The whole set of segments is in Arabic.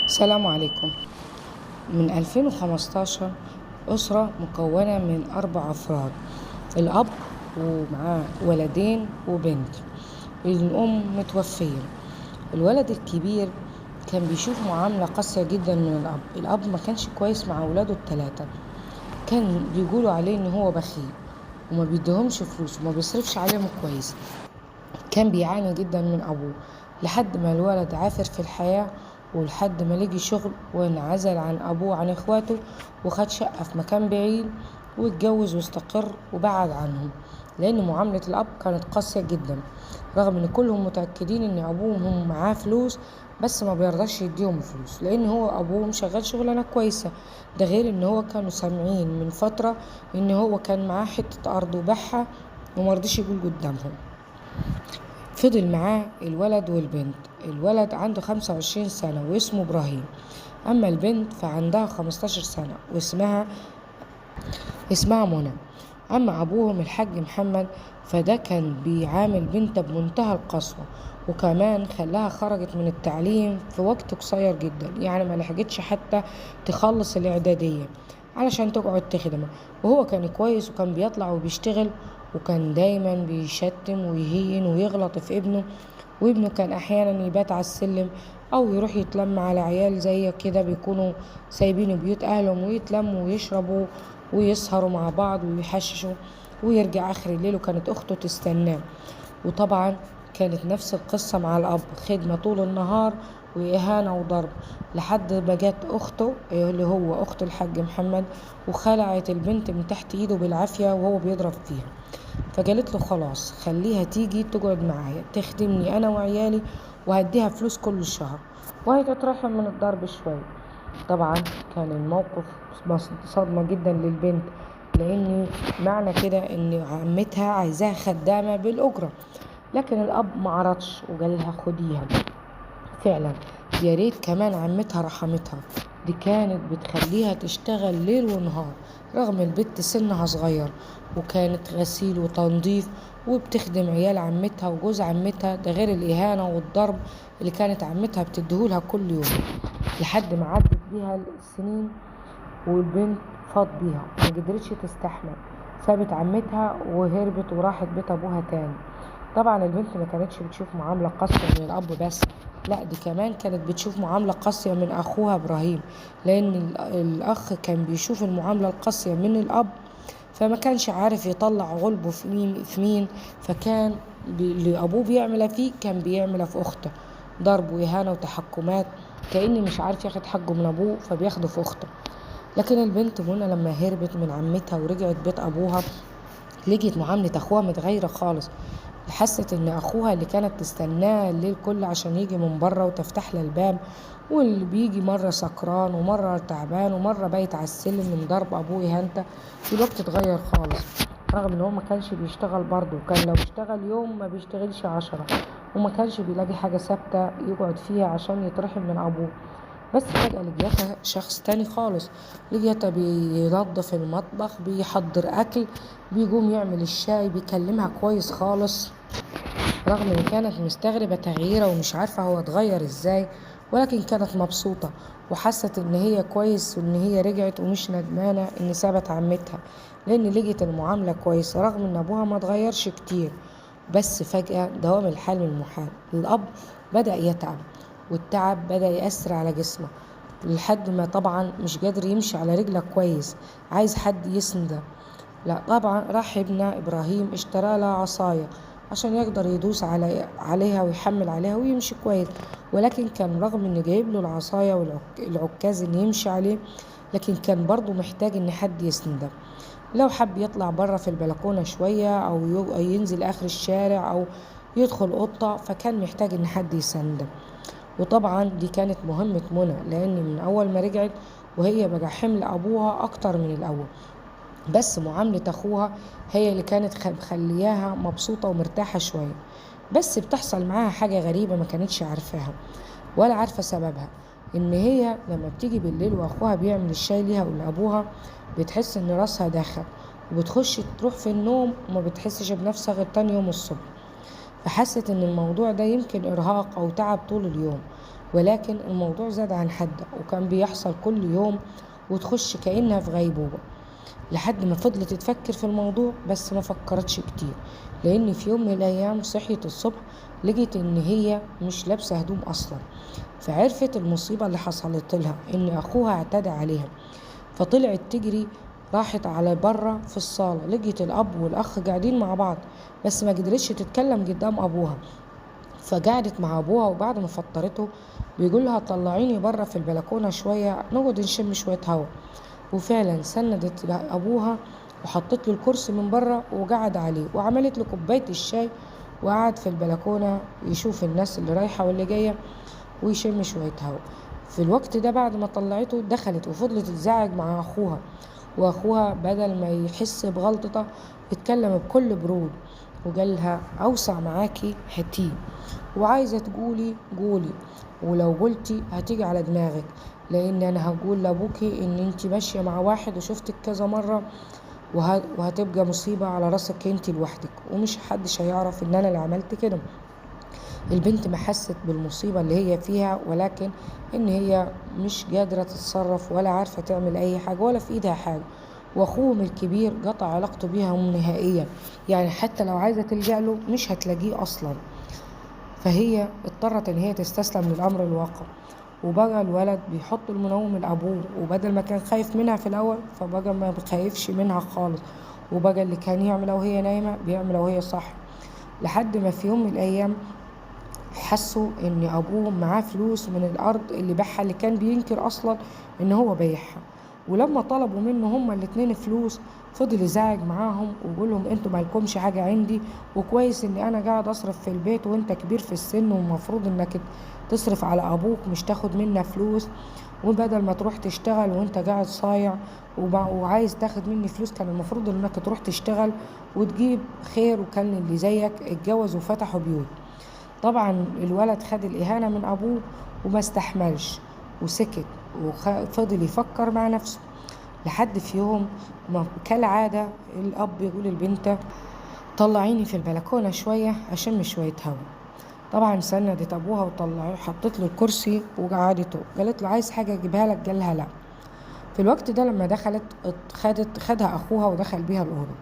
السلام عليكم. من 2015 أسرة مكونة من 4 أفراد، الأب ومعاه ولدين وبنت. الأم متوفية. الولد الكبير كان بيشوف معاملة قاسية جدا من الأب ما كانش كويس مع أولاده ال3. كان بيقولوا عليه إن هو بخيل وما بيديهمش فلوس وما بيصرفش عليهم كويس. كان بيعاني جدا من أبوه لحد ما الولد عافر في الحياة، ولحد ما لقي شغل وانعزل عن أبوه عن إخواته وخد شقة في مكان بعيد واتجوز واستقر وبعد عنهم، لأن معاملة الأب كانت قاسية جدا، رغم إن كلهم متأكدين إن أبوهم معاه فلوس بس ما بيرضاش يديهم فلوس لأن هو أبوهم شغال شغلانة كويسة. ده غير إن هو كانوا سامعين من فترة إن هو كان معاه حتة أرض وباعها ومرضيش يقول قدامهم. فضل معاه الولد والبنت. الولد عنده 25 سنة واسمه إبراهيم، أما البنت فعندها 15 سنة واسمها منى. أما أبوهم الحاج محمد فده كان بيعامل بنته بمنتهى القسوة، وكمان خلاها خرجت من التعليم في وقت قصير جدا، يعني ما لحقتش حتى تخلص الإعدادية علشان تقعد تخدمه. وهو كان كويس وكان بيطلع وبيشتغل، وكان دايما بيشتم ويهين ويغلط في ابنه، وابنه كان أحيانا يبات على السلم أو يروح يتلم على عيال زي كده بيكونوا سايبين بيوت أهلهم ويتلموا ويشربوا ويسهروا مع بعض ويحششوا ويرجع آخر الليل، وكانت أخته تستناه. وطبعا كانت نفس القصة مع الأب، خدمة طول النهار وإهانة وضرب، لحد ما جت أخته اللي هو أخت الحاج محمد وخلعت البنت من تحت إيده بالعافية وهو بيضرب فيها. فقالت له خلاص خليها تيجي تقعد معايا تخدمني أنا وعيالي وهديها فلوس كل شهر وهي تترحم من الضرب شوية. طبعا كان الموقف صدمة جدا للبنت، لأن معنى كده إن عمتها عايزاها خدامة بالأجرة، لكن الأب معرضش وقال لها خديها. فعلا يا ريت كمان عمتها رحمتها، دي كانت بتخليها تشتغل ليل ونهار رغم البت سنها صغير، وكانت غسيل وتنظيف وبتخدم عيال عمتها وجوز عمتها، ده غير الإهانة والضرب اللي كانت عمتها بتديهولها كل يوم. لحد ما عدت بيها السنين والبنت فاض بيها ما قدرتش تستحمل، سابت عمتها وهربت وراحت بيت أبوها تاني. طبعا البنت ما كانتش بتشوف معاملة قاسية من الأب بس، لا دي كمان كانت بتشوف معاملة قاسية من أخوها إبراهيم، لأن الأخ كان بيشوف المعاملة القاسية من الأب فما كانش عارف يطلع غلبه في مين، فكان اللي أبوه بيعمله فيه كان بيعمله في أخته، ضرب وإهانة وتحكمات، كأني مش عارف ياخد حقه من أبوه فبياخده في أخته. لكن البنت منى لما هربت من عمتها ورجعت بيت أبوها لقيت معاملة أخوها متغيرة خالص، حست ان اخوها اللي كانت تستناه الليل كله عشان يجي من بره وتفتح له الباب، واللي بيجي مره سكران ومره تعبان ومره بايت على السلم من ضرب ابوه اهانته، دلوقتي اتغير خالص، رغم ان هو ما كانش بيشتغل برضه، وكان لو اشتغل يوم ما بيشتغلش 10، وما كانش بيلاقي حاجه ثابته يقعد فيها عشان يترحم من ابوه. بس فجأة لقيتها شخص تاني خالص، لقيتها بينظف المطبخ، بيحضر أكل، بيقوم يعمل الشاي، بيكلمها كويس خالص، رغم ان كانت مستغربة تغييره ومش عارفة هو اتغير ازاي، ولكن كانت مبسوطة وحست ان هي كويس وان هي رجعت ومش ندمانة ان سابت عمتها، لان لقيت المعاملة كويسة رغم ان ابوها ما اتغيرش كتير. بس فجأة دوام الحال من المحال، الاب بدأ يتعب والتعب بدأ يأثر على جسمه، لحد ما طبعا مش قادر يمشي على رجله كويس، عايز حد يسنده. لا طبعا راح ابنه إبراهيم اشترى له عصاية عشان يقدر يدوس عليها ويحمل عليها ويمشي كويس، ولكن كان رغم ان جايب له العصاية والعكاز ان يمشي عليه، لكن كان برضو محتاج ان حد يسنده. لو حب يطلع بره في البلكونة شوية او ينزل اخر الشارع او يدخل قطة، فكان محتاج ان حد يسنده. وطبعا دي كانت مهمة منى، لان من اول ما رجعت وهي بقى حمل ابوها اكتر من الاول، بس معاملة اخوها هي اللي كانت مخلياها مبسوطة ومرتاحة شوية. بس بتحصل معاها حاجة غريبة ما كانتش عارفاها ولا عارفة سببها، ان هي لما بتيجي بالليل واخوها بيعمل الشاي ليها ولابوها بتحس ان راسها داخل، وبتخش تروح في النوم وما بتحسش بنفسها غير تاني يوم الصبح. فحست ان الموضوع ده يمكن ارهاق او تعب طول اليوم، ولكن الموضوع زاد عن حده وكان بيحصل كل يوم، وتخش كأنها في غيبوبة، لحد ما فضلت تفكر في الموضوع بس ما فكرتش كتير. لأن في يوم من الأيام صحيت الصبح لقيت إن هي مش لابسة هدوم أصلا، فعرفت المصيبة اللي حصلت لها إن أخوها اعتدى عليها. فطلعت تجري، راحت على بره في الصالة، لقيت الأب والأخ قاعدين مع بعض، بس ما قدرتش تتكلم قدام أبوها. فقعدت مع أبوها، وبعد ما فطرته بيقول لها طلعيني بره في البلكونة شوية نقعد نشم شوية هوا. وفعلا سندت أبوها وحطت له الكرسي من بره وقعد عليه، وعملت له كوباية الشاي، وقعد في البلكونة يشوف الناس اللي رايحة واللي جاية ويشم شوية هوا. في الوقت ده بعد ما طلعته دخلت وفضلت تزعج مع أخوها، وأخوها بدل ما يحس بغلطته اتكلم بكل برود وقالها أوسع معاكي هاتيه، وعايزة تقولي قولي، ولو قلتي هتيجي على دماغك، لأن أنا هقول لأبوكي إن انتي ماشية مع واحد وشفتك كذا مرة، وهتبقى مصيبة على راسك انتي لوحدك، ومش حدش هيعرف إن أنا اللي عملت كده. البنت ما حست بالمصيبة اللي هي فيها، ولكن إن هي مش قادرة تتصرف ولا عارفة تعمل أي حاجة ولا في إيدها حاجة. وأخوهم الكبير قطع علاقته بيهم نهائيا، يعني حتى لو عايزة تلجأ له مش هتلاقيه أصلا. فهي اضطرت إن هي تستسلم للأمر الواقع، وبقى الولد بيحط المنوم لأبوه، وبدل ما كان خايف منها في الأول فبقى ما بخايفش منها خالص، وبقى اللي كان يعمله وهي نايمة بيعمله وهي صح. لحد ما في يوم من الأيام حسوا ان ابوهم معاه فلوس من الارض اللي باعها، اللي كان بينكر اصلا ان هو بايعها. ولما طلبوا منه هما الاتنين فلوس فضل يزعج معاهم ويقول لهم انتوا مالكمش حاجه عندي، وكويس اني انا قاعد اصرف في البيت وانت كبير في السن ومفروض انك تصرف على ابوك مش تاخد منه فلوس، وبدل ما تروح تشتغل وانت قاعد صايع وعايز تاخد مني فلوس كان المفروض انك تروح تشتغل وتجيب خير، وكان اللي زيك اتجوز وفتحوا بيوت. طبعا الولد خد الإهانة من أبوه وما استحملش وسكت وفضل يفكر مع نفسه، لحد في يوم ما كالعادة الأب يقول للبنت طلعيني في البلكونة شوية أشم شوية هوا. طبعا سندت أبوها وطلعه، حطت له الكرسي وقعدته، قالت له عايز حاجة أجيبها لك؟ قالها لا. في الوقت ده لما دخلت خدها أخوها ودخل بيها الأوضة.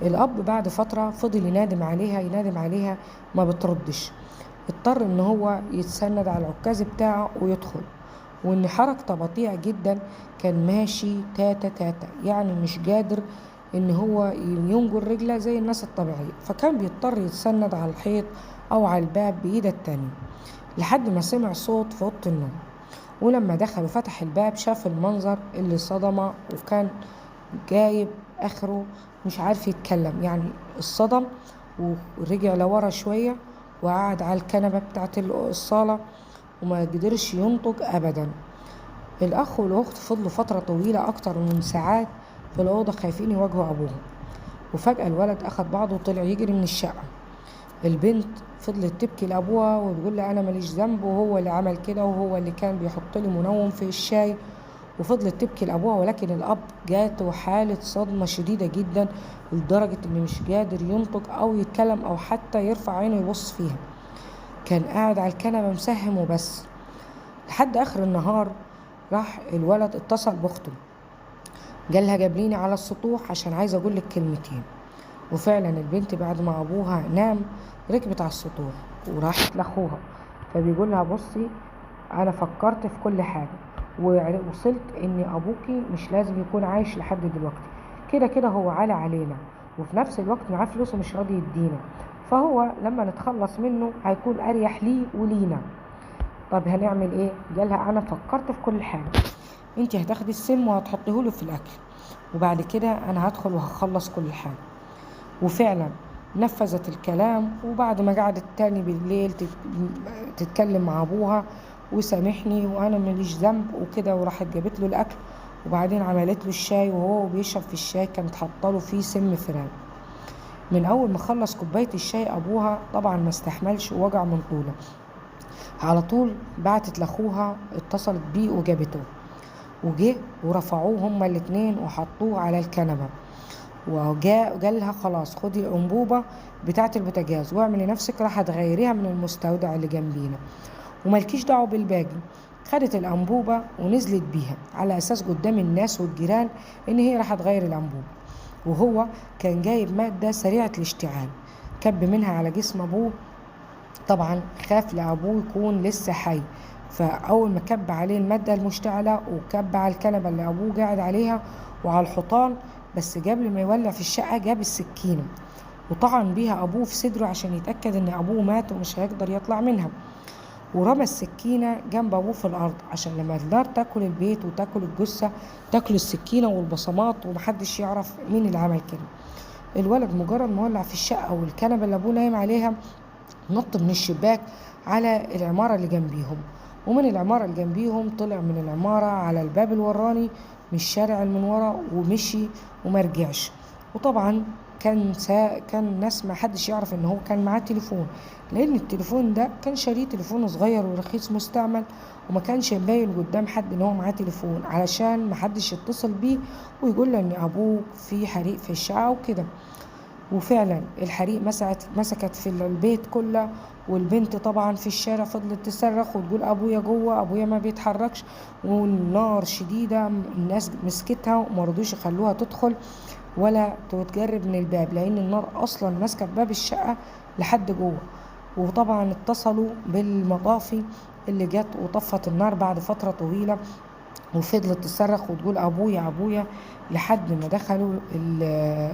الأب بعد فترة فضل ينادم عليها ما بتردش، اضطر ان هو يتسند على العكاز بتاعه ويدخل، وان حركته بطيئة جدا، كان ماشي تاتا تاتا، يعني مش قادر ان هو ينجر رجله زي الناس الطبيعية، فكان بيضطر يتسند على الحيط او على الباب بايده التانية، لحد ما سمع صوت في اوضة النوم. ولما دخل وفتح الباب شاف المنظر اللي صدمه، وكان جايب اخره مش عارف يتكلم، يعني الصدم، ورجع لورا شوية وقعد على الكنبة بتاعت الصالة وما قدرش ينطق أبدا. الأخ والأخت فضلوا فترة طويلة أكتر من ساعات في الأوضة خايفين يواجهوا أبوهم. وفجأة الولد أخد بعضه وطلع يجري من الشقة. البنت فضلت تبكي لأبوها وتقول له أنا ماليش ذنب، وهو اللي عمل كده، وهو اللي كان بيحط لي منوم في الشاي، وفضلت تبكي لأبوها. ولكن الأب جاته حالة صدمة شديدة جدا لدرجة إنه مش قادر ينطق أو يتكلم أو حتى يرفع عينه يبص فيها، كان قاعد على الكنبة مسهم وبس. لحد آخر النهار راح الولد اتصل بأخته، قالها جابليني على السطوح عشان عايز أقول لك كلمتين. وفعلا البنت بعد ما أبوها نام ركبت على السطوح وراحت لأخوها، فبيقول لها بصي أنا فكرت في كل حاجة ووصلت إن أبوكي مش لازم يكون عايش لحد دلوقتي، كده كده هو عالي علينا، وفي نفس الوقت معاه فلوس ومش راضي يدينا، فهو لما نتخلص منه هيكون أريح ليه ولينا. طب هنعمل إيه؟ قالها أنا فكرت في كل حاجة، انتي هتاخدي السم وهتحطيهوله في الأكل، وبعد كده أنا هدخل وهخلص كل حاجة. وفعلا نفذت الكلام، وبعد ما قعدت تاني بالليل تتكلم مع أبوها وسامحني وأنا ماليش ذنب وكده، وراحت جابت له الأكل، وبعدين عملت له الشاي، وهو بيشرب في الشاي كانت حاطه فيه سم فئران. من أول ما خلص كوباية الشاي أبوها طبعا ما استحملش ووجع من طوله، على طول بعتت لأخوها اتصلت بيه وجابته، وجه ورفعوه هما الاتنين وحطوه على الكنبة، وقالها خلاص خدي الأنبوبة بتاعة البوتاجاز واعملي نفسك راح تغيريها من المستودع اللي جنبينا. وملكيش دعوة بالباقي. خدت الأنبوبة ونزلت بيها على أساس قدام الناس والجيران إن هي راح تغير الأنبوبة، وهو كان جايب مادة سريعة الاشتعال، كب منها على جسم أبوه. طبعا خاف لأبوه يكون لسه حي، فأول ما كب عليه المادة المشتعلة وكب على الكنبة اللي أبوه قاعد عليها وعلى الحيطان، بس قبل ما يولع في الشقة جاب السكينة وطعن بيها أبوه في صدره عشان يتأكد إن أبوه مات ومش هيقدر يطلع منها، ورمى السكينة جنب أبوه في الأرض عشان لما النار تاكل البيت وتاكل الجثة تاكل السكينة والبصمات ومحدش يعرف مين اللي عمل كده. الولد مجرد ما ولع في الشقة والكنبة اللي أبوه نايم عليها نط من الشباك على العمارة اللي جنبيهم، ومن العمارة اللي جنبيهم طلع من العمارة على الباب الوراني من الشارع اللي من ورا ومشي ومرجعش. وطبعا كان ناس ما حدش يعرف ان هو كان معاه تليفون، لان التليفون ده كان شاريه تليفون صغير ورخيص مستعمل، وما كانش مبين قدام حد ان هو معاه تليفون علشان ما حدش يتصل بيه ويقول له ان ابوه في حريق في الشقه وكده. وفعلا الحريق مسكت في البيت كله، والبنت طبعا في الشارع فضلت تصرخ وتقول ابويا جوه، ابويا ما بيتحركش، والنار شديده. الناس مسكتها وما رضوش يخلوها تدخل ولا تتجرب من الباب، لان النار اصلا ماسكه باب الشقه لحد جوه. وطبعا اتصلوا بالمطافي اللي جت وطفت النار بعد فتره طويله، وفضلت تصرخ وتقول ابويا ابويا لحد ما دخلوا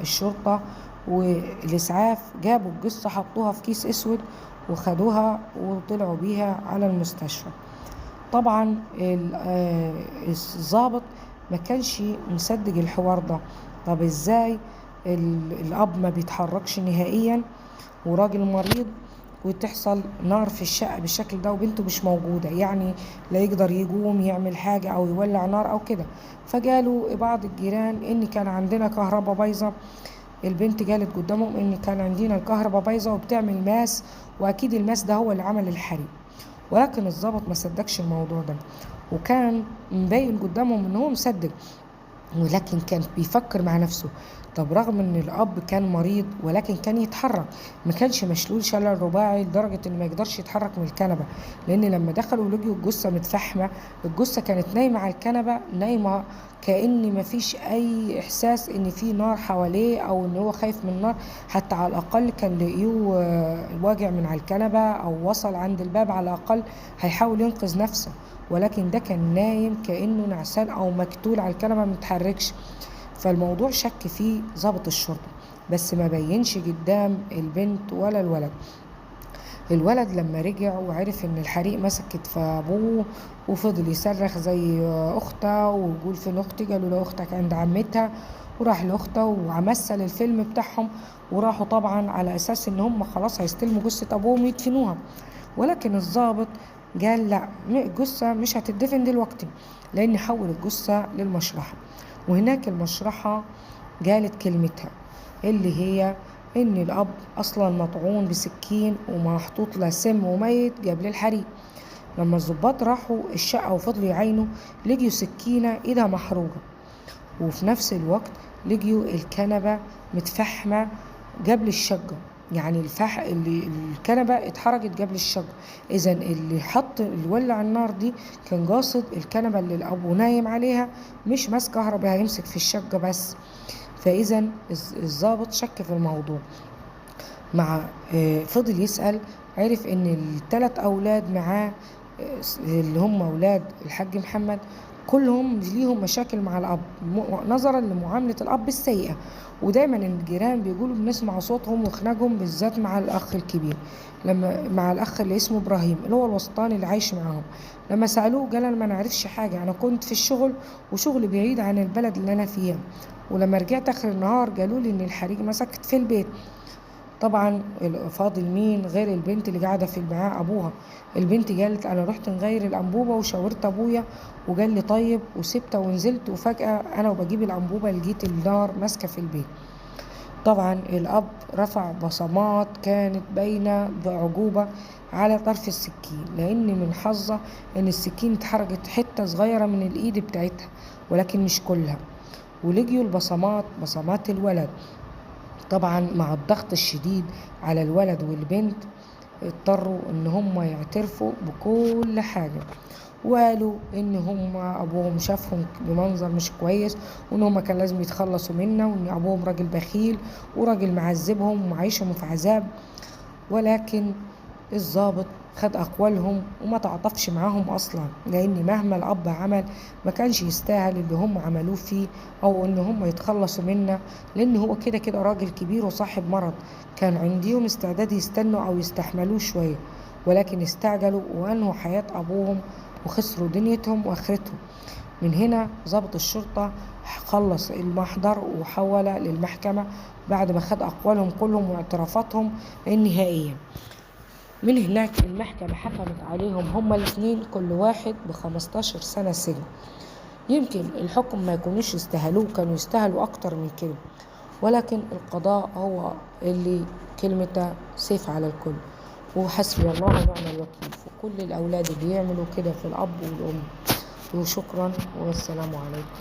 الشرطه والاسعاف، جابوا الجثه حطوها في كيس اسود وخدوها وطلعوا بيها على المستشفى. طبعا الضابط ما كانش مصدق الحوار ده. طب ازاي الاب ما بيتحركش نهائيا وراجل مريض وتحصل نار في الشقة بالشكل ده وبنته مش موجودة، يعني لا يقدر يقوم يعمل حاجة أو يولع نار أو كده؟ فقالوا بعض الجيران إن كان عندنا كهرباء بايظة. البنت قالت قدامهم إن كان عندنا الكهرباء بايظة وبتعمل ماس، وأكيد الماس ده هو اللي عمل الحريق. ولكن الضابط ما صدقش الموضوع ده، وكان مبين قدامهم إن هو مصدق، ولكن كان بيفكر مع نفسه. طب رغم ان الاب كان مريض ولكن كان يتحرك، ما كانش مشلول شلل رباعي لدرجه انه ما يقدرش يتحرك من الكنبه، لان لما دخلوا لقيوا الجثه متفحمه. الجثه كانت نايمه على الكنبه، نايمه كأن ما فيش اي احساس ان في نار حواليه او ان هو خايف من النار. حتى على الاقل كان لقيوه واجع من على الكنبه او وصل عند الباب على الاقل هيحاول ينقذ نفسه، ولكن ده كان نايم كأنه نعسان او مكتول على الكنبه متحركش. فالموضوع شك فيه ضابط الشرطة، بس ما بينش قدام البنت ولا الولد. الولد لما رجع وعرف ان الحريق مسكت في ابوه وفضل يصرخ زي اخته ويقول فين اختي، قالوا له اختك عند عمتها، وراح لاخته ومثل الفيلم بتاعهم، وراحوا طبعا على اساس ان هم خلاص هيستلموا جثة ابوهم ويدفنوها. ولكن الضابط قال لا، الجثة مش هتدفن دلوقتي، لان حول الجثة للمشرحة، وهناك المشرحة قالت كلمتها اللي هي ان الاب اصلا مطعون بسكين ومحطوط له سم وميت قبل الحريق. لما الضباط راحوا الشقة وفضلوا يعينوا لقيوا سكينة ايدها محروقة، وفي نفس الوقت لقيوا الكنبة متفحمة قبل الشقة، يعني اللي الكنبة اتحرقت قبل الشقة. اذا اللي ولع النار دي كان قاصد الكنبة اللي الابو نايم عليها، مش ماس كهرباء هيمسك في الشقة بس. فاذا الضابط شك في الموضوع. مع فضل يسأل، عرف ان ال3 اولاد معاه اللي هم اولاد الحاج محمد كلهم ليهم مشاكل مع الاب نظرا لمعاملة الاب السيئة، ودايما الجيران بيقولوا بنسمع صوتهم وخناقهم بالذات مع الاخ الكبير، لما مع الاخ اللي اسمه ابراهيم اللي هو الوسطاني اللي عايش معاهم. لما سألوه قال انا ما نعرفش حاجة، انا كنت في الشغل وشغلي بعيد عن البلد اللي انا فيها، ولما رجعت اخر النهار قالوا لي ان الحريق مسكت في البيت. طبعا فاضل مين غير البنت اللي قاعده في معاه ابوها؟ البنت قالت انا رحت نغير الانبوبه وشاورت ابويا وقال لي طيب وسبتها ونزلت، وفجاه انا وبجيب الانبوبه لقيت النار ماسكه في البيت. طبعا الاب رفع بصمات كانت باينه بعجوبه على طرف السكين، لان من حظه ان السكين اتحرقت حته صغيره من الايد بتاعتها ولكن مش كلها. ولقيوا البصمات بصمات الولد. طبعا مع الضغط الشديد على الولد والبنت اضطروا ان هم يعترفوا بكل حاجة، وقالوا ان هم ابوهم شافهم بمنظر مش كويس، وان هم كان لازم يتخلصوا منه، وان ابوهم راجل بخيل وراجل معذبهم ومعيشهم في عذاب. ولكن الضابط خد أقوالهم وما تعاطفش معاهم أصلا، لأن مهما الأب عمل ما كانش يستاهل اللي هم عملوه فيه أو إن هم يتخلصوا منه، لأن هو كده كده راجل كبير وصاحب مرض. كان عندهم استعداد يستنوا أو يستحملوه شوية، ولكن استعجلوا وأنهوا حياة أبوهم وخسروا دنيتهم وآخرتهم. من هنا ضابط الشرطة خلص المحضر وحول للمحكمة بعد ما خد أقوالهم كلهم واعترافاتهم النهائية. من هناك المحكمة حكمت عليهم هما الاثنين كل واحد ب15 سنة سجن. يمكن الحكم ما يكونوش يستاهلوه، كانوا يستاهلوا أكتر من كده، ولكن القضاء هو اللي كلمته سيف على الكل، وحسبي الله ونعم الوكيل في كل الأولاد اللي يعملوا كده في الأب والأم. وشكرا والسلام عليكم.